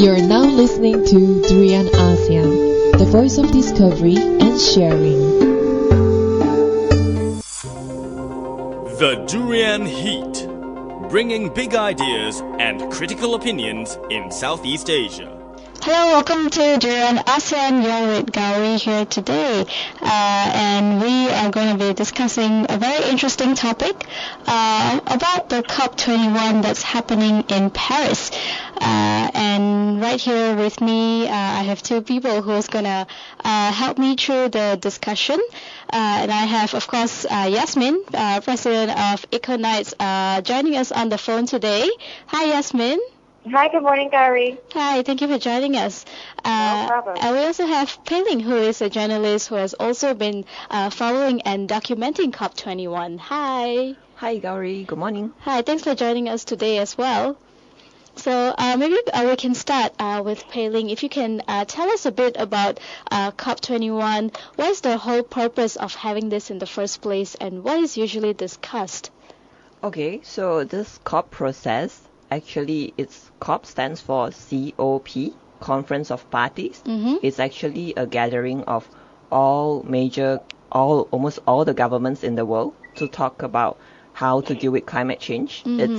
You're now listening to Durian ASEAN, the voice of discovery and sharing. The Durian Heat, bringing big ideas and critical opinions in Southeast Asia. Hello, welcome to Durian ASEAN. You're with Gowri here today, and we are going to be discussing a very interesting topic about the COP21 that's happening in Paris. And right here with me, I have two people who's going to help me through the discussion. And I have, of course, Yasmin, president of EcoNights, joining us on the phone today. Hi, Yasmin. Hi, good morning, Gowri. Hi, thank you for joining us. No problem. And we also have Ling, who is a journalist who has also been following and documenting COP21. Hi. Hi, Gowri. Good morning. Hi, thanks for joining us today as well. So maybe we can start with Ling. If you can tell us a bit about COP21, what is the whole purpose of having this in the first place, and what is usually discussed? Okay, so this COP process, actually, COP stands for COP, Conference of Parties. Mm-hmm. It's actually a gathering of almost all the governments in the world to talk about how to deal with climate change. Mm-hmm. It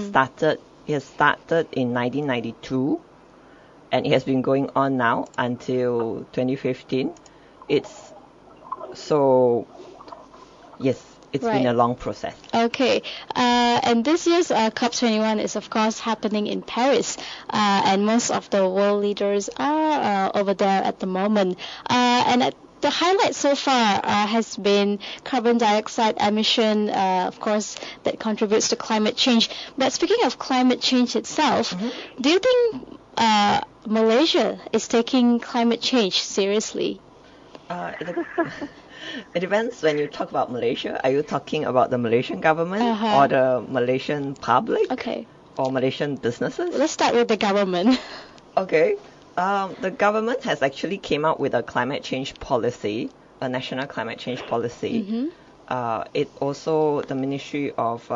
has started in 1992, and it has been going on now until 2015. It's been a long process. Okay, and this year's COP21 is of course happening in Paris, and most of the world leaders are over there at the moment. The highlight so far has been carbon dioxide emission, of course, that contributes to climate change. But speaking of climate change itself, do you think Malaysia is taking climate change seriously? It depends when you talk about Malaysia. Are you talking about the Malaysian government or the Malaysian public? Okay. Or Malaysian businesses? Let's start with the government. Okay. The government has actually came out with a climate change policy, a national climate change policy. Mm-hmm. The Ministry of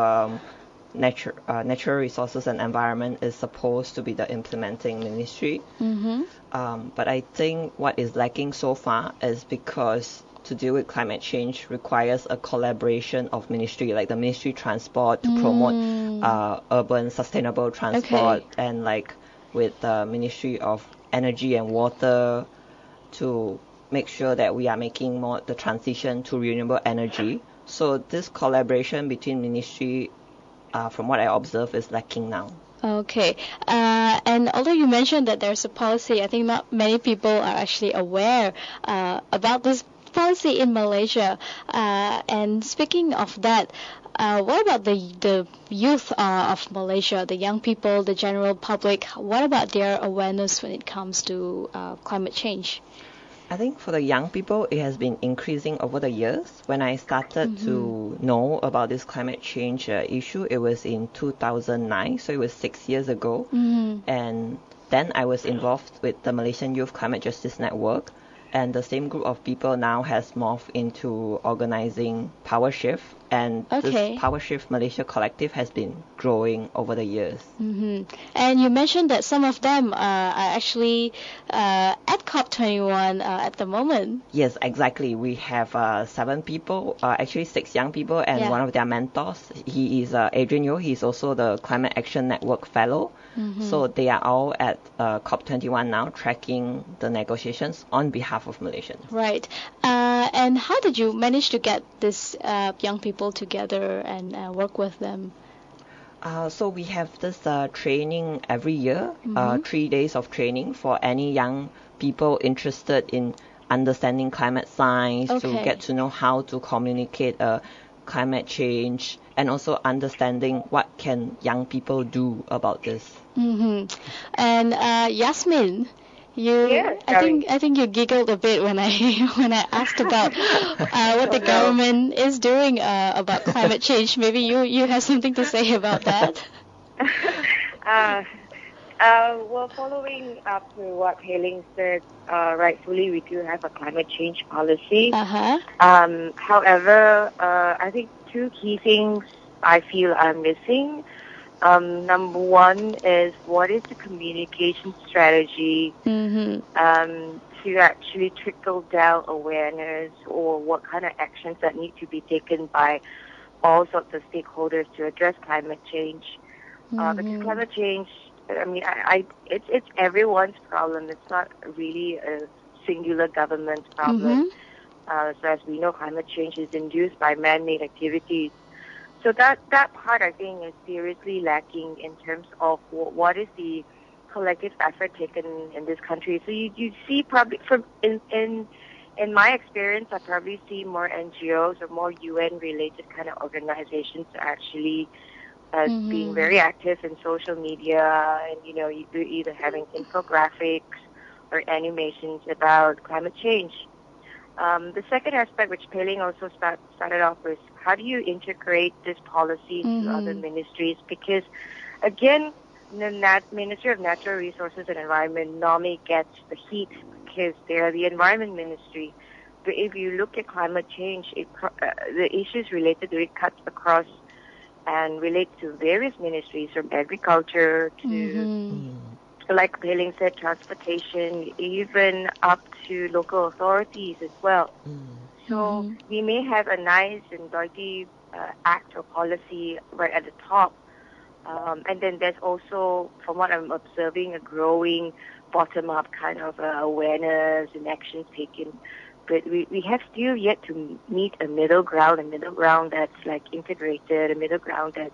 Natural Resources and Environment is supposed to be the implementing ministry. Mm-hmm. But I think what is lacking so far is because to deal with climate change requires a collaboration of ministry, like the Ministry of Transport to promote urban sustainable transport, and like with the Ministry of Energy and Water to make sure that we are making more the transition to renewable energy. So this collaboration between ministry, from what I observe, is lacking now. Okay. And although you mentioned that there's a policy, I think not many people are actually aware about this policy in Malaysia. And speaking of that, what about the youth of Malaysia, the young people, the general public? What about their awareness when it comes to climate change? I think for the young people, it has been increasing over the years. When I started to know about this climate change issue, it was in 2009, so it was 6 years ago. And then I was involved with the Malaysian Youth Climate Justice Network, and the same group of people now has morphed into organizing Power Shift, and this Power Shift Malaysia collective has been growing over the years. And you mentioned that some of them are actually at COP21 at the moment. Yes, exactly. We have 7 people, actually 6 young people, and one of their mentors. He is Adrian Yeo. He's also the Climate Action Network Fellow. So they are all at COP21 now, tracking the negotiations on behalf of Malaysians. Right. And how did you manage to get these young people together and work with them? So we have this training every year, 3 days of training for any young people interested in understanding climate science, to get to know how to communicate climate change, and also understanding what can young people do about this. And Yasmin, I think you giggled a bit when I asked about what the government is doing about climate change. Maybe you have something to say about that. Well, following up to what Ling said, rightfully we do have a climate change policy. However, I think 2 key things I feel are missing. Number one is, what is the communication strategy to actually trickle down awareness, or what kind of actions that need to be taken by all sorts of stakeholders to address climate change? Because climate change, I mean, it's everyone's problem. It's not really a singular government problem. So as we know, climate change is induced by man-made activities. So that part, I think, is seriously lacking in terms of what is the collective effort taken in this country. So you see, probably in my experience, I probably see more NGOs or more UN-related kind of organizations actually being very active in social media, and either having infographics or animations about climate change. The second aspect, which Pei-Ling also started off with, how do you integrate this policy into other ministries? Because, again, the Ministry of Natural Resources and Environment normally gets the heat because they are the Environment Ministry. But if you look at climate change, the issues related to it cut across and relate to various ministries, from agriculture to, like Pei-Ling said, transportation, even up to local authorities as well. So we may have a nice and dirty act or policy right at the top. And then there's also, from what I'm observing, a growing bottom-up kind of awareness and actions taken. But we have still yet to meet a middle ground that's like integrated, a middle ground that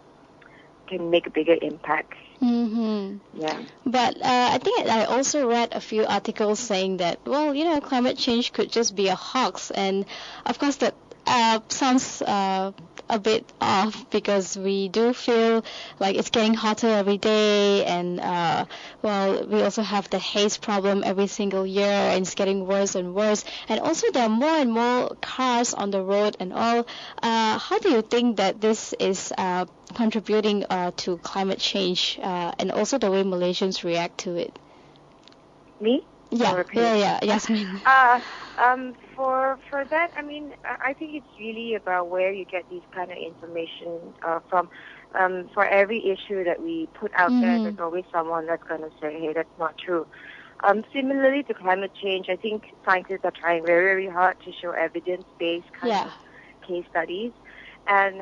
can make a bigger impact. Yeah. But I think I also read a few articles saying that, well, climate change could just be a hoax. And of course that sounds a bit off, because we do feel like it's getting hotter every day, and well, we also have the haze problem every single year, and it's getting worse and worse. And also there are more and more cars on the road and all. How do you think that this is contributing to climate change, and also the way Malaysians react to it? Me? Yeah, Yasmin. For that, I mean, I think it's really about where you get these kind of information from. For every issue that we put out there, there's always someone that's going to say, hey, that's not true. Similarly to climate change, I think scientists are trying very, very hard to show evidence-based kind of case studies. And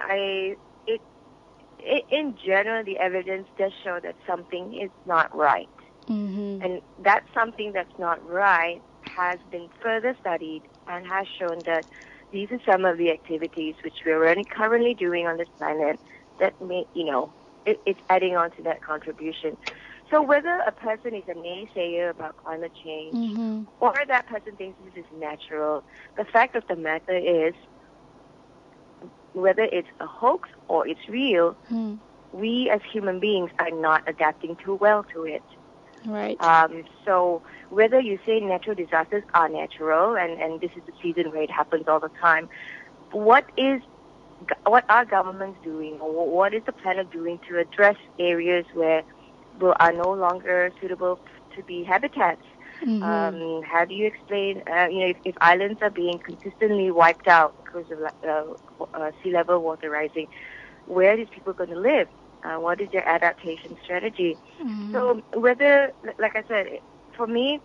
in general, the evidence does show that something is not right. And that something that's not right has been further studied and has shown that these are some of the activities which we're currently doing on this planet that may, it's adding on to that contribution. So whether a person is a naysayer about climate change or that person thinks this is natural, the fact of the matter is, whether it's a hoax or it's real, we as human beings are not adapting too well to it. Right. So whether you say natural disasters are natural, and this is the season where it happens all the time, what are governments doing, or what is the planet doing to address areas where are no longer suitable to be habitats? How do you explain, if islands are being consistently wiped out because of sea level water rising, where are these people going to live? What is their adaptation strategy? So whether, like I said, for me,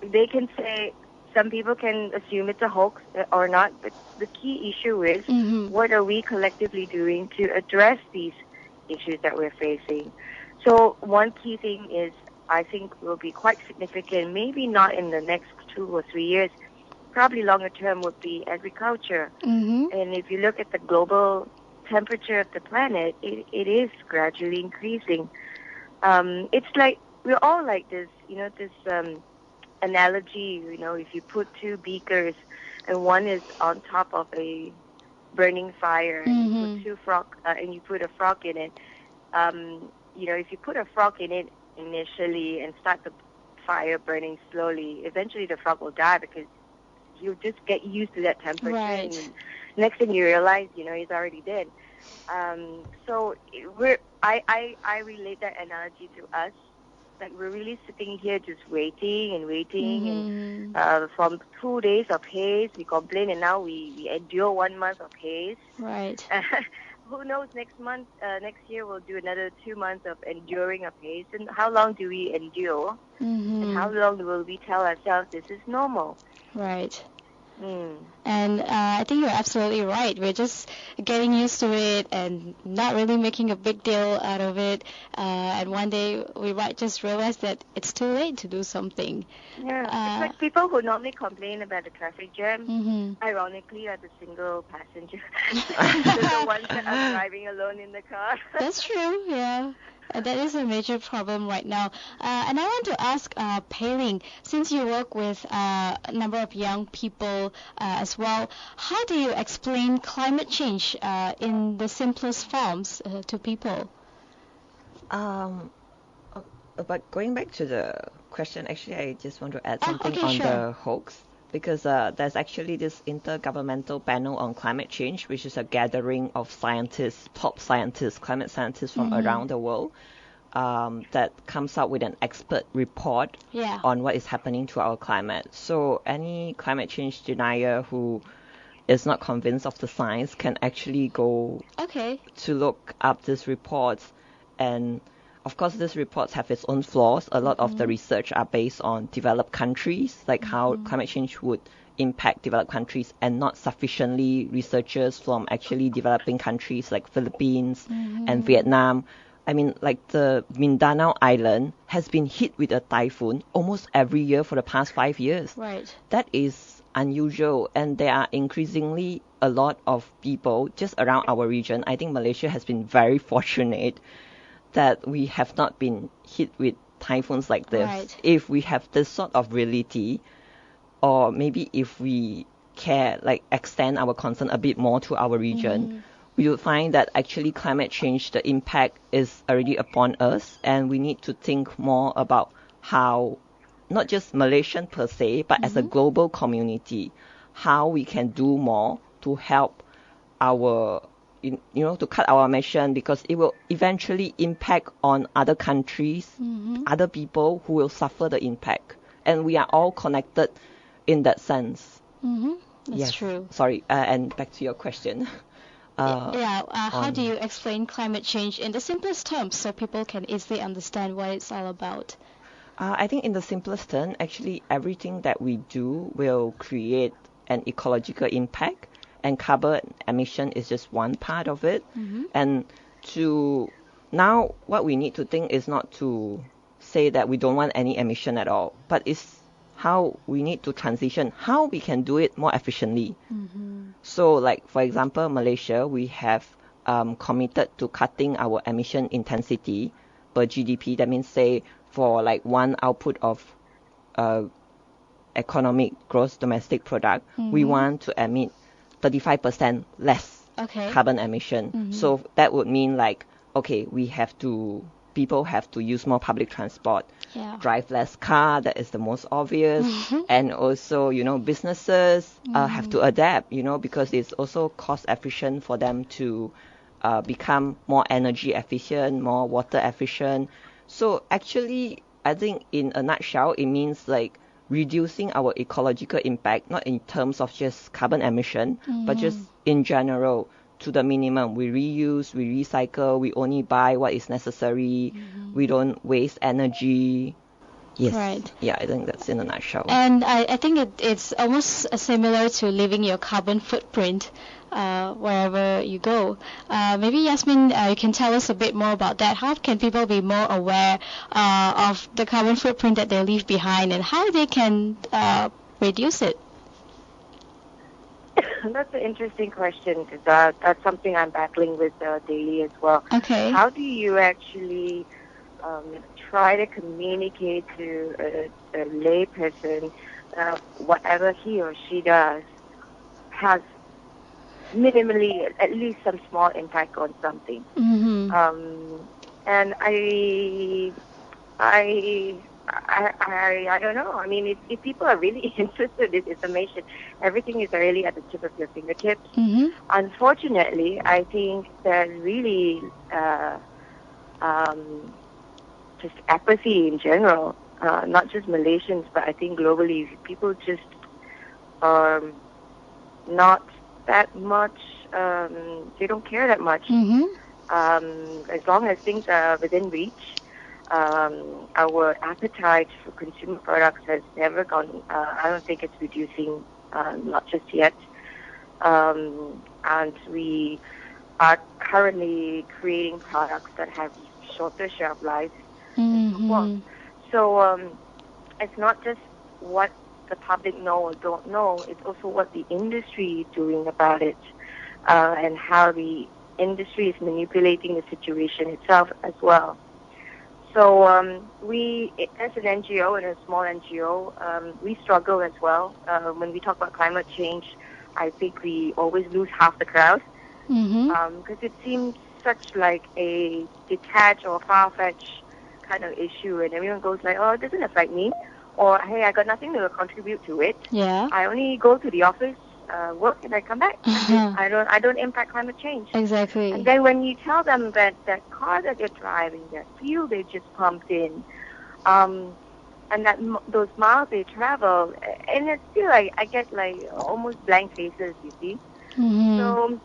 they can say, some people can assume it's a hoax or not, but the key issue is, what are we collectively doing to address these issues that we're facing? So one key thing is, I think will be quite significant, maybe not in the next 2 or 3 years, probably longer term, would be agriculture. And if you look at the global temperature of the planet, it is gradually increasing. It's like, we're all like this, this analogy, if you put two beakers and one is on top of a burning fire, and you put and you put a frog in it, if you put a frog in it initially and start the fire burning slowly, eventually the frog will die, because you just get used to that temperature. Right. And next thing you realize, he's already dead. So I relate that analogy to us. Like, we're really sitting here just waiting and waiting, and from 2 days of haze, we complain, and now we endure 1 month of haze. Right. who knows? Next year we'll do another 2 months of enduring a pace. And how long do we endure? And how long will we tell ourselves this is normal? Right. Mm. And I think you're absolutely right. We're just getting used to it and not really making a big deal out of it. And one day we might just realize that it's too late to do something. Yeah, it's like people who normally complain about the traffic jam, ironically, are the single passenger. They're the ones that are driving alone in the car. That's true, yeah. That is a major problem right now. And I want to ask Pei-Ling, since you work with a number of young people as well, how do you explain climate change in the simplest forms to people? But going back to the question, actually, I just want to add something on sure. the hoax, because there's actually this intergovernmental panel on climate change, which is a gathering of scientists, top scientists, climate scientists from around the world, that comes out with an expert report on what is happening to our climate. So any climate change denier who is not convinced of the science can actually go to look up these reports. And of course, these reports have its own flaws. A lot of the research are based on developed countries, like how climate change would impact developed countries, and not sufficiently researchers from actually developing countries like Philippines and Vietnam. I mean, like the Mindanao Island has been hit with a typhoon almost every year for the past 5 years. Right. That is unusual, and there are increasingly a lot of people just around our region. I think Malaysia has been very fortunate that we have not been hit with typhoons like this. Right. If we have this sort of reality, or maybe if we care, like extend our concern a bit more to our region, we will find that actually climate change, the impact is already upon us, and we need to think more about how, not just Malaysian per se, but as a global community, how we can do more to help our, to cut our emission, because it will eventually impact on other countries, other people who will suffer the impact. And we are all connected in that sense. That's true. Sorry, and back to your question. How do you explain climate change in the simplest terms so people can easily understand what it's all about? I think in the simplest term, actually everything that we do will create an ecological impact, and carbon emission is just one part of it. And now what we need to think is not to say that we don't want any emission at all, but it's how we need to transition, how we can do it more efficiently. So like, for example, Malaysia, we have committed to cutting our emission intensity per GDP. That means, say, for like one output of economic gross domestic product, we want to emit 35% less carbon emission. So that would mean like, okay, people have to use more public transport, drive less car, that is the most obvious. And also, businesses have to adapt, because it's also cost efficient for them to become more energy efficient, more water efficient. So actually, I think in a nutshell, it means like reducing our ecological impact, not in terms of just carbon emission, but just in general, to the minimum. We reuse, we recycle, we only buy what is necessary, we don't waste energy. Yes. Right. Yeah, I think that's in a nutshell. And I think it's almost similar to leaving your carbon footprint wherever you go. Maybe Yasmin, you can tell us a bit more about that. How can people be more aware of the carbon footprint that they leave behind, and how they can reduce it? That's an interesting question, because that's something I'm battling with daily as well. Okay. How do you actually try to communicate to a lay person whatever he or she does has minimally at least some small impact on something? And I don't know. I mean, if people are really interested in this information, everything is really at the tip of your fingertips. Unfortunately, I think there's really just apathy in general, not just Malaysians, but I think globally, people just are not that much they don't care that much. As long as things are within reach, our appetite for consumer products has never gone. I don't think it's reducing, not just yet. And we are currently creating products that have shorter shelf lives. So it's not just what the public know or don't know, it's also what the industry is doing about it, and how the industry is manipulating the situation itself as well. So we, as an NGO and a small NGO, we struggle as well. When we talk about climate change, I think we always lose half the crowd, because it seems such like a detached or far-fetched kind of issue, and everyone goes like, oh, it doesn't affect me, or hey, I got nothing to contribute to it. I only go to the office, work, and I come back. I don't impact climate change. Exactly. And then when you tell them that that car that they're driving, that fuel they just pumped in, and that those miles they travel, and it's still like I get like almost blank faces, you see. So,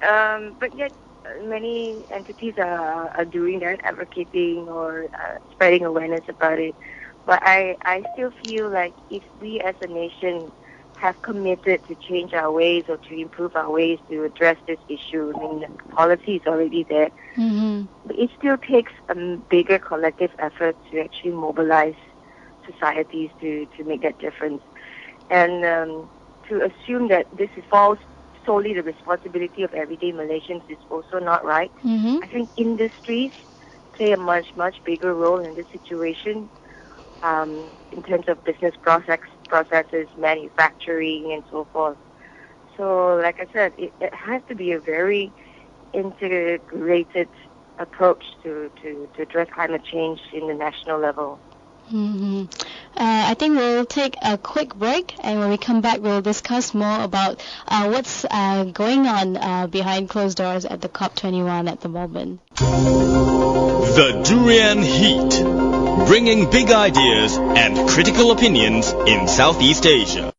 but yet many entities are doing that, advocating or spreading awareness about it. But I still feel like if we as a nation have committed to change our ways or to improve our ways to address this issue, I mean, the policy is already there. But it still takes a bigger collective effort to actually mobilize societies to make that difference. And to assume that this falls solely the responsibility of everyday Malaysians is also not right. I think industries play a much, much bigger role in this situation, in terms of business processes, manufacturing, and so forth. So, like I said, it has to be a very integrated approach to address climate change in the national level. I think we'll take a quick break, and when we come back, we'll discuss more about what's going on behind closed doors at the COP21 at the moment. The Durian Heat, bringing big ideas and critical opinions in Southeast Asia.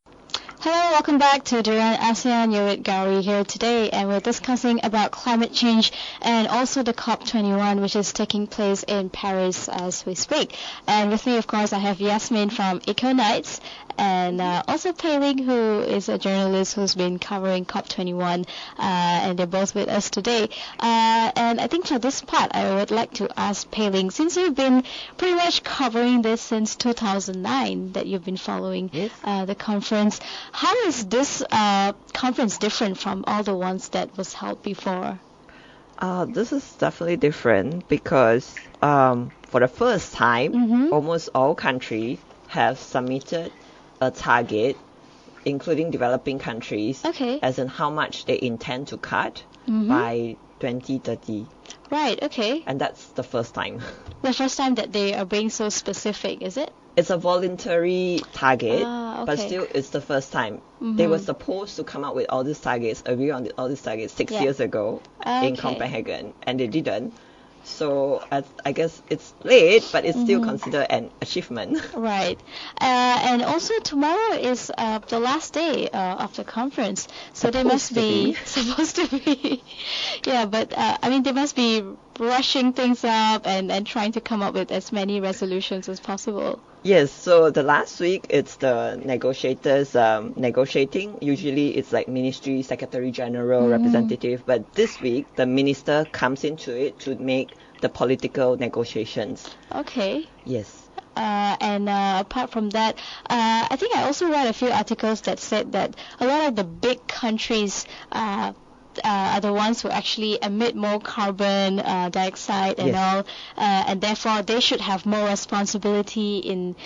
Hello, welcome back to Durian ASEAN. You're with Gowri here today, and we're discussing about climate change and also the COP21, which is taking place in Paris as we speak. And with me, of course, I have Yasmin from Eco Nights, and also Pei Ling, who is a journalist who's been covering COP21, and they're both with us today. And I think for this part, I would like to ask Pei Ling, since you've been pretty much covering this since 2009, that you've been following the conference, how is this conference different from all the ones that was held before? This is definitely different because for the first time, almost all countries have submitted a target, including developing countries, as in how much they intend to cut by 2030. Right, okay. And that's the first time. The first time that they are being so specific, is it? It's a voluntary target, but still it's the first time. They were supposed to come up with all these targets, agree on all these targets 6 years ago in Copenhagen, and they didn't. So I guess it's late, but it's still considered an achievement. Right. And also tomorrow is the last day of the conference. So they must be supposed to be. Yeah, but I mean, they must be rushing things up and trying to come up with as many resolutions as possible. Yes, so the last week it's the negotiators negotiating. Usually it's like ministry, secretary general, representative. But this week the minister comes into it to make the political negotiations. Okay. Yes. And apart from that, I think I also read a few articles that said that a lot of the big countries are the ones who actually emit more carbon dioxide and all, and therefore they should have more responsibility in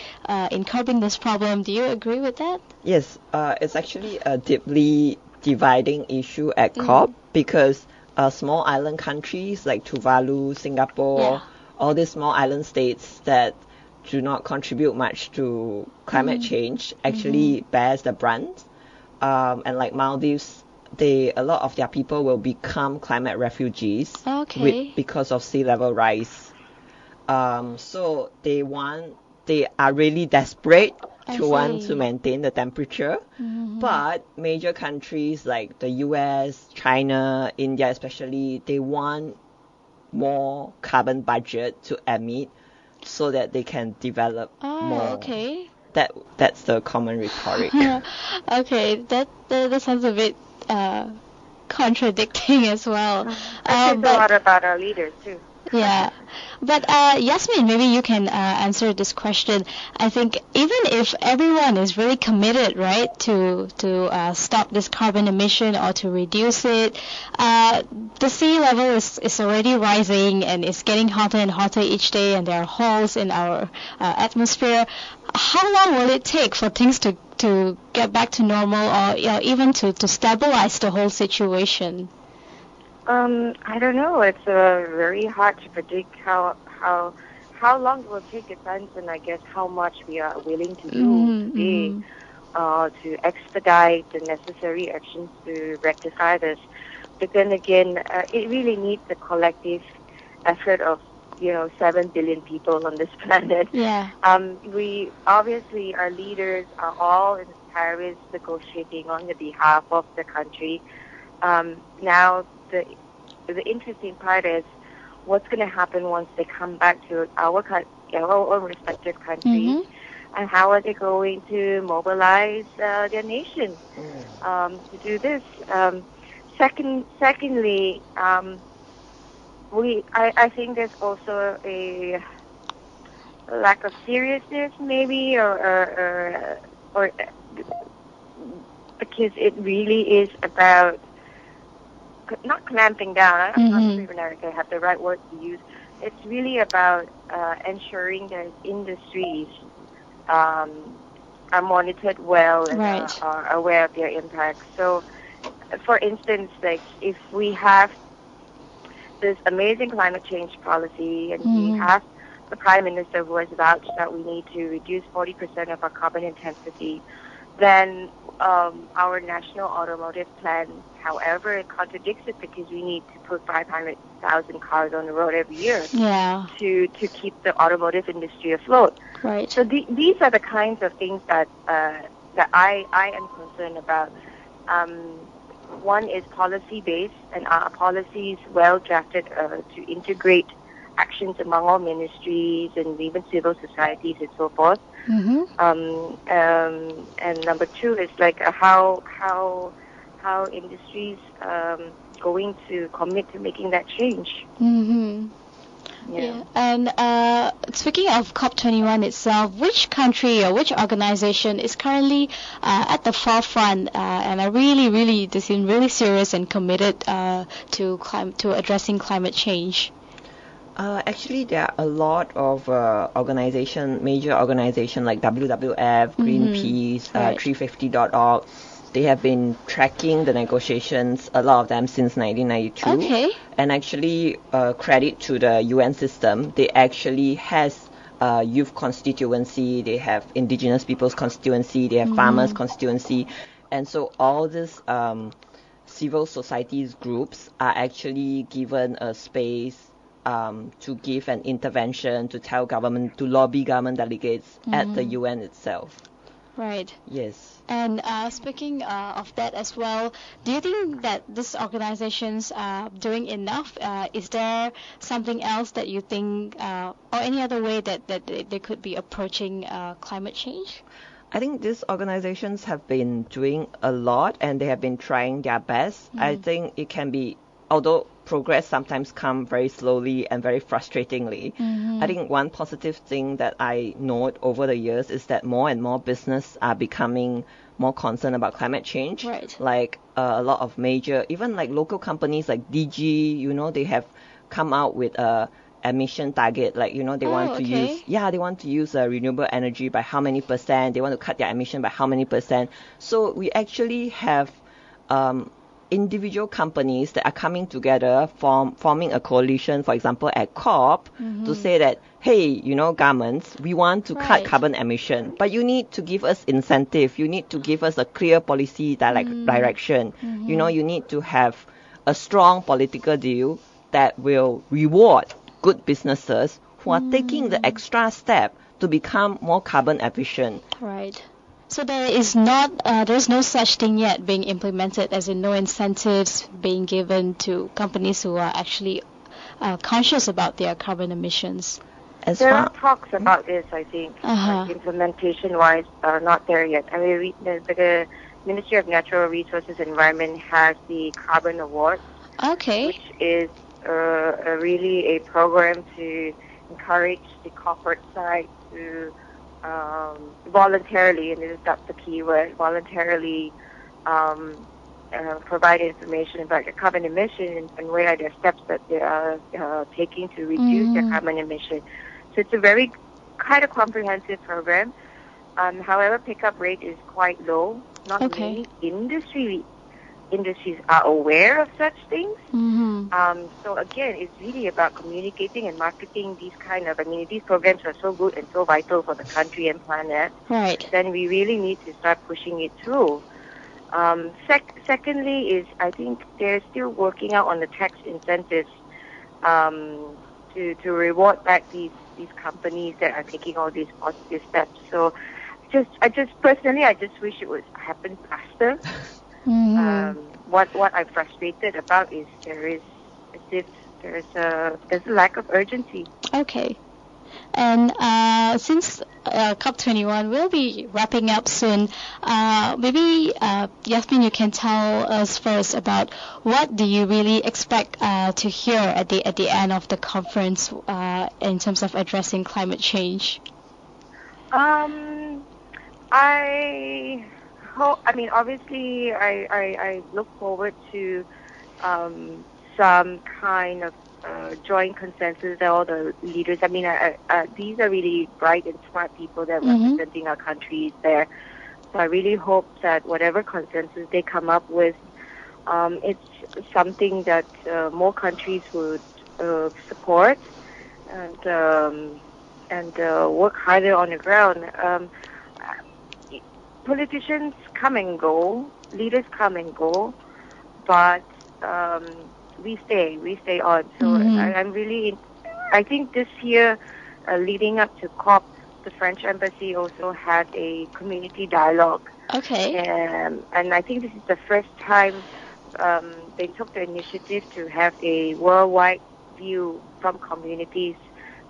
curbing this problem. Do you agree with that? Yes, it's actually a deeply dividing issue at COP because small island countries like Tuvalu, Singapore, all these small island states that do not contribute much to climate change actually bears the brunt, and like Maldives, a lot of their people will become climate refugees because of sea level rise. So they are really desperate to want to maintain the temperature. But major countries like the US, China, India especially, they want more carbon budget to emit so that they can develop more. Okay. That's the common rhetoric. Okay, that sounds a bit contradicting as well. That says a lot about our leaders too. Yeah, but Yasmin, maybe you can answer this question. I think even if everyone is really committed, right, to stop this carbon emission or to reduce it, the sea level is already rising and it's getting hotter and hotter each day, and there are holes in our atmosphere. How long will it take for things to get back to normal, or even to stabilize the whole situation? I don't know. It's very hard to predict how long it will take. Depends on, I guess, how much we are willing to do today to expedite the necessary actions to rectify this. But then again, it really needs the collective effort of 7 billion people on this planet. Yeah. We obviously, our leaders are all in Paris negotiating on the behalf of the country. Now, the interesting part is what's going to happen once they come back to our own respective countries, and how are they going to mobilize their nation to do this. Secondly, I think there's also a lack of seriousness, maybe, or because it really is about not clamping down. I'm not sure even I have the right word to use. It's really about ensuring that industries are monitored well and are aware of their impacts. So, for instance, like if we have this amazing climate change policy and we have the Prime Minister who has vouched that we need to reduce 40% of our carbon intensity, then our national automotive plan, however, it contradicts it because we need to put 500,000 cars on the road every year to keep the automotive industry afloat. Right. So these are the kinds of things that I am concerned about. One is policy-based, and our policies well-drafted to integrate actions among all ministries and even civil societies and so forth. And number two is like how industries going to commit to making that change. Yeah. And speaking of COP21 itself, which country or which organization is currently at the forefront and are they seem really serious and committed to addressing climate change? Actually, there are a lot of major organizations like WWF, Greenpeace, 350.org. They have been tracking the negotiations, a lot of them since 1992. Okay. And actually, credit to the UN system, they actually has youth constituency, they have indigenous people's constituency, they have farmers constituency. And so all these civil societies groups are actually given a space to give an intervention, to tell government, to lobby government delegates at the UN itself. Right. Yes. And speaking of that as well, do you think that these organizations are doing enough? Is there something else that you think, or any other way that they could be approaching climate change? I think these organizations have been doing a lot and they have been trying their best. I think it can be, although progress sometimes comes very slowly and very frustratingly, I think one positive thing that I note over the years is that more and more business are becoming more concerned about climate change. Right. Like a lot of major, even like local companies like DG, they have come out with a emission target, like they want to use renewable energy by how many percent, they want to cut their emission by how many percent. So we actually have individual companies that are coming together, forming a coalition, for example, at COP, to say that, hey, governments, we want to cut carbon emission, but you need to give us incentive, you need to give us a clear policy direction, you need to have a strong political deal that will reward good businesses who are taking the extra step to become more carbon efficient. Right. So there's no such thing yet being implemented, as in no incentives being given to companies who are actually conscious about their carbon emissions. There are talks about this, I think. Implementation-wise, not there yet. I mean, the Ministry of Natural Resources and Environment has the Carbon Award, which is really a program to encourage the corporate side to voluntarily, and that's the key word, voluntarily provide information about their carbon emission and what are the steps that they are taking to reduce their carbon emission. So it's a very kind of comprehensive program. However, pickup rate is quite low. Not many industries are aware of such things. So again, it's really about communicating and marketing these kind of, these programs are so good and so vital for the country and planet. Right. Then we really need to start pushing it through. Secondly is, I think they're still working out on the tax incentives to reward back these companies that are taking all these positive steps. So I just personally wish it would happen faster. What I'm frustrated about is there's a lack of urgency. Okay. And since COP21 will be wrapping up soon, maybe Yasmin, you can tell us first about what do you really expect to hear at the end of the conference in terms of addressing climate change? I hope. Obviously, I look forward to some kind of joint consensus that all the leaders. These are really bright and smart people that are representing our countries there. So I really hope that whatever consensus they come up with, it's something that more countries would support and work harder on the ground. Politicians come and go, leaders come and go, but we stay on. So I think this year, leading up to COP, the French embassy also had a community dialogue. Okay. And I think this is the first time they took the initiative to have a worldwide view from communities.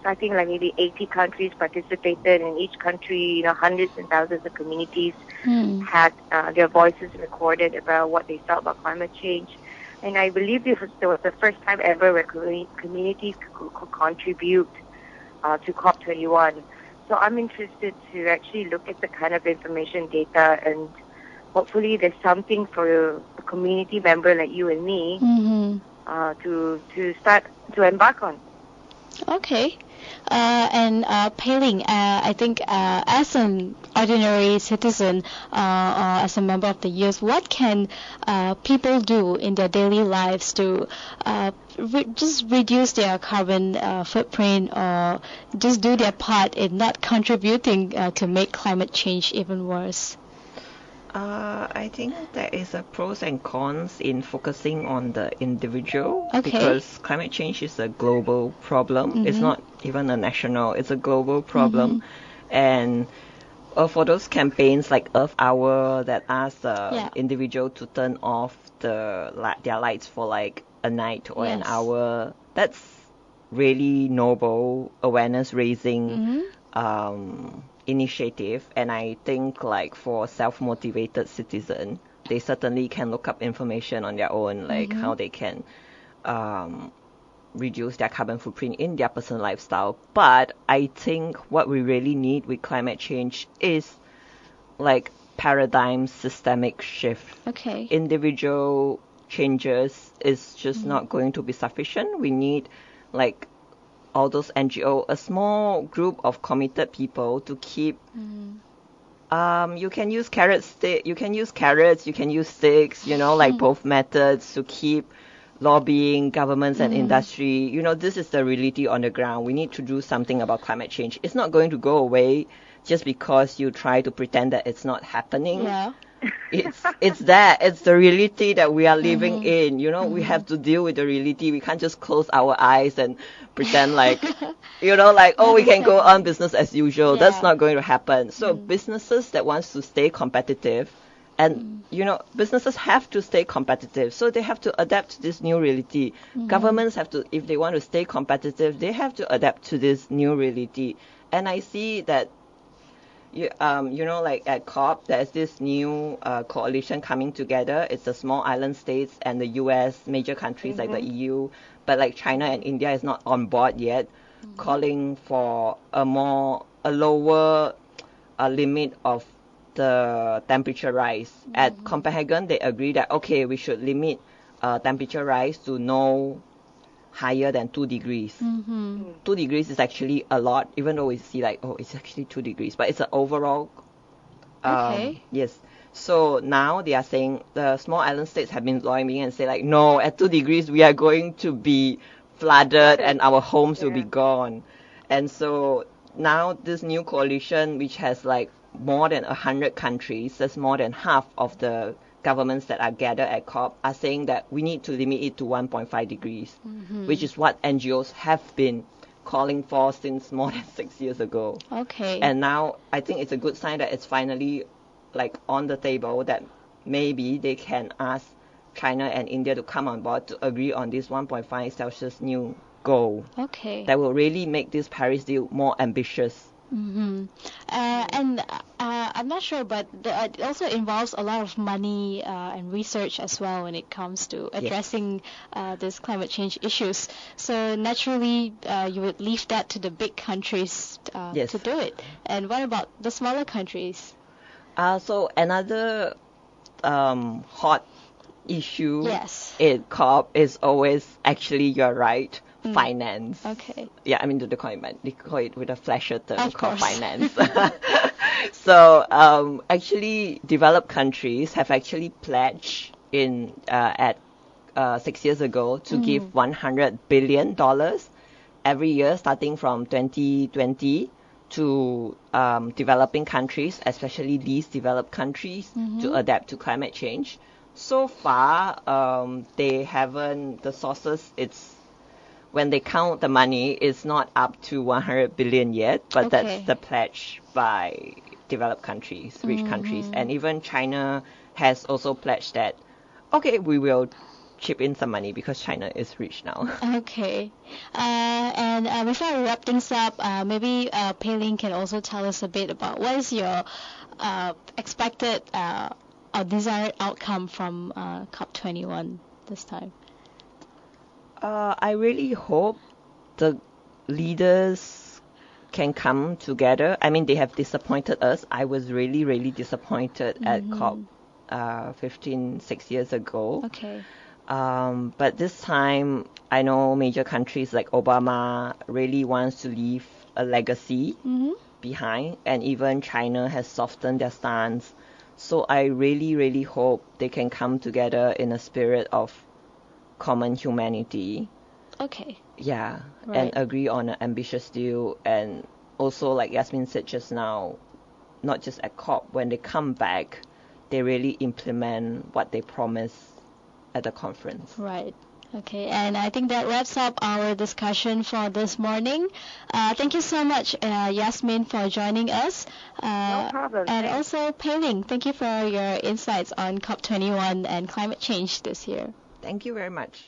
So I think maybe 80 countries participated, and each country, hundreds and thousands of communities had their voices recorded about what they felt about climate change. And I believe this was the first time ever where communities could contribute to COP21. So I'm interested to actually look at the kind of information data, and hopefully there's something for a community member like you and me to start to embark on. Okay. And Pei Ling, I think as an ordinary citizen or as a member of the youth, what can people do in their daily lives to just reduce their carbon footprint, or just do their part in not contributing to make climate change even worse? I think there is a pros and cons in focusing on the individual, Okay. because climate change is a global problem. It's not even a national, it's a global problem. And for those campaigns like Earth Hour that ask the individual to turn off their lights for like a night or an hour, that's really noble awareness raising initiative. And I think like for self-motivated citizen, they certainly can look up information on their own, like how they can reduce their carbon footprint in their personal lifestyle. But I think what we really need with climate change is like paradigm systemic shift. Okay. Individual changes is just not going to be sufficient. We need like all those NGO, a small group of committed people to keep. You can use carrots, you can use sticks, like both methods to keep lobbying governments and industry. This is the reality on the ground. We need to do something about climate change. It's not going to go away just because you try to pretend that it's not happening. Yeah. It's the reality that we are living in. You know, we have to deal with the reality. We can't just close our eyes and pretend like, you know, like, oh, we can go on business as usual. Yeah. That's not going to happen. So businesses that wants to stay competitive, and you know, businesses have to stay competitive, so they have to adapt to this new reality. Governments have to, if they want to stay competitive, they have to adapt to this new reality. And I see that you know, like at COP, there's this new coalition coming together. It's the small island states and the US, major countries like the EU, but like China and India is not on board yet, calling for a lower limit of the temperature rise. At Copenhagen, they agree that, okay, we should limit temperature rise to no higher than 2 degrees. 2 degrees is actually a lot, even though we see like, oh, it's actually 2 degrees, but it's an overall. Okay. Yes. So now they are saying, the small island states have been lobbying and say like, no, at 2 degrees we are going to be flooded and our homes will be gone. And so now this new coalition, which has like more than 100 countries, that's more than half of the governments that are gathered at COP, are saying that we need to limit it to 1.5 degrees, which is what NGOs have been calling for since more than 6 years ago. Okay. And now I think it's a good sign that it's finally like on the table, that maybe they can ask China and India to come on board to agree on this 1.5 Celsius new goal. Okay. That will really make this Paris deal more ambitious. And I'm not sure, but it also involves a lot of money and research as well when it comes to addressing these climate change issues. So naturally, you would leave that to the big countries to do it. And what about the smaller countries? So another hot issue in COP is always, actually, you're right, finance. Okay. Yeah, I mean, they call it with a flasher term called finance. So actually, developed countries have actually pledged at 6 years ago to give $100 billion every year starting from 2020 to developing countries, especially least developed countries, to adapt to climate change. So far, they haven't, the sources, when they count the money, it's not up to 100 billion yet, but that's the pledge by developed countries, rich countries. And even China has also pledged that, okay, we will chip in some money because China is rich now. Okay. And before we wrap things up, maybe Pei Ling can also tell us a bit about what is your expected or desired outcome from COP21 this time. I really hope the leaders can come together. I mean, they have disappointed us. I was really, really disappointed at COP 6 years ago. Okay. But this time, I know major countries like Obama really wants to leave a legacy behind, and even China has softened their stance. So I really, really hope they can come together in a spirit of common humanity. Okay. Yeah, Right. and agree on an ambitious deal. And also, like Yasmin said just now, not just at COP, when they come back, they really implement what they promised at the conference. Right. Okay, and I think that wraps up our discussion for this morning. Thank you so much, Yasmin, for joining us. No problem. And Thanks. also, Pei Ling, thank you for your insights on COP21 and climate change this year. Thank you very much.